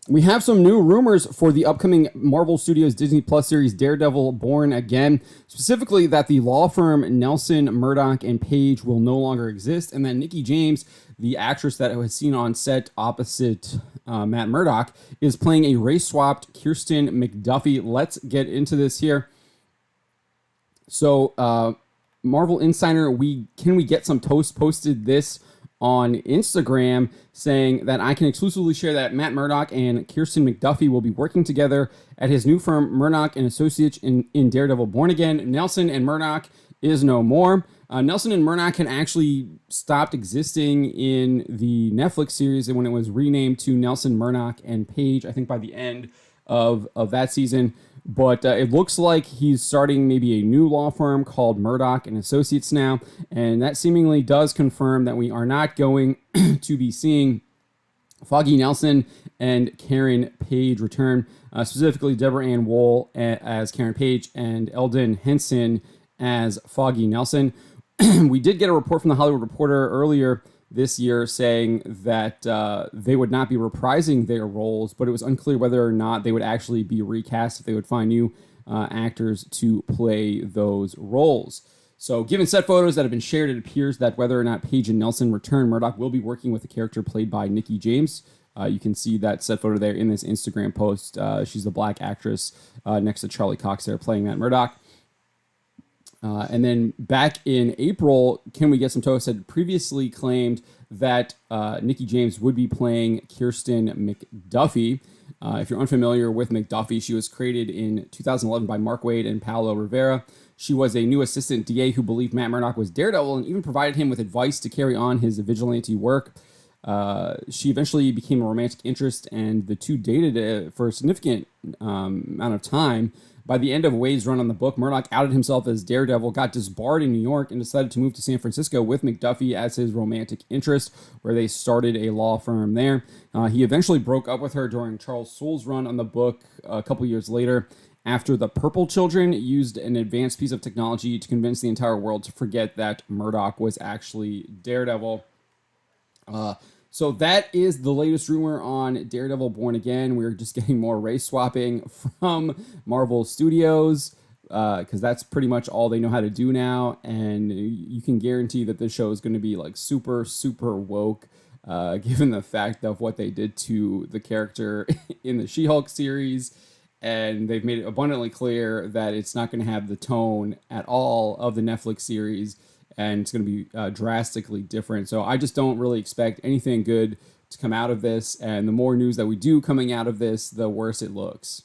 We have some new rumors for the upcoming Marvel Studios Disney Plus series Daredevil Born Again, specifically that the law firm Nelson, Murdock, and Page will no longer exist, and that Nikki James, the actress that was seen on set opposite Matt Murdock, is playing a race-swapped Kirsten McDuffie. Let's get into this here. So, Marvel Insider, can we get some toast posted this on Instagram saying that I can exclusively share that Matt Murdock and Kirsten McDuffie will be working together at his new firm, Murdock and Associates, in Daredevil Born Again. Nelson and Murdock is no more. Nelson and Murdock had actually stopped existing in the Netflix series when it was renamed to Nelson, Murdock, and Page, I think by the end of that season. But it looks like he's starting maybe a new law firm called Murdock and Associates now, and that seemingly does confirm that we are not going to be seeing Foggy Nelson and Karen Page return, specifically Deborah Ann Woll as Karen Page and Eldon Henson as Foggy Nelson. We did get a report from the Hollywood Reporter earlier this year saying that they would not be reprising their roles, but it was unclear whether or not they would actually be recast, if they would find new actors to play those roles. So given set photos that have been shared, it appears that whether or not Page and Nelson return, Murdock will be working with a character played by Nikki James. You can see that set photo there in this Instagram post. She's the black actress next to Charlie Cox there playing Matt Murdock. And then back in April, Can We Get Some Toast had previously claimed that Nikki James would be playing Kirsten McDuffie. If you're unfamiliar with McDuffie, she was created in 2011 by Mark Waid and Paolo Rivera. She was a new assistant DA who believed Matt Murdock was Daredevil and even provided him with advice to carry on his vigilante work. She eventually became a romantic interest, and the two dated for a significant amount of time. By the end of Wade's run on the book, Murdock outed himself as Daredevil, got disbarred in New York, and decided to move to San Francisco with McDuffie as his romantic interest, where they started a law firm there. He eventually broke up with her during Charles Soule's run on the book a couple years later, after the Purple Children used an advanced piece of technology to convince the entire world to forget that Murdock was actually Daredevil. So that is the latest rumor on Daredevil Born Again. We're just getting more race swapping from Marvel Studios because that's pretty much all they know how to do now. And you can guarantee that this show is going to be like super, super woke, given the fact of what they did to the character in the She-Hulk series. And they've made it abundantly clear that it's not going to have the tone at all of the Netflix series. And it's going to be drastically different. So I just don't really expect anything good to come out of this. And the more news that we do coming out of this, the worse it looks.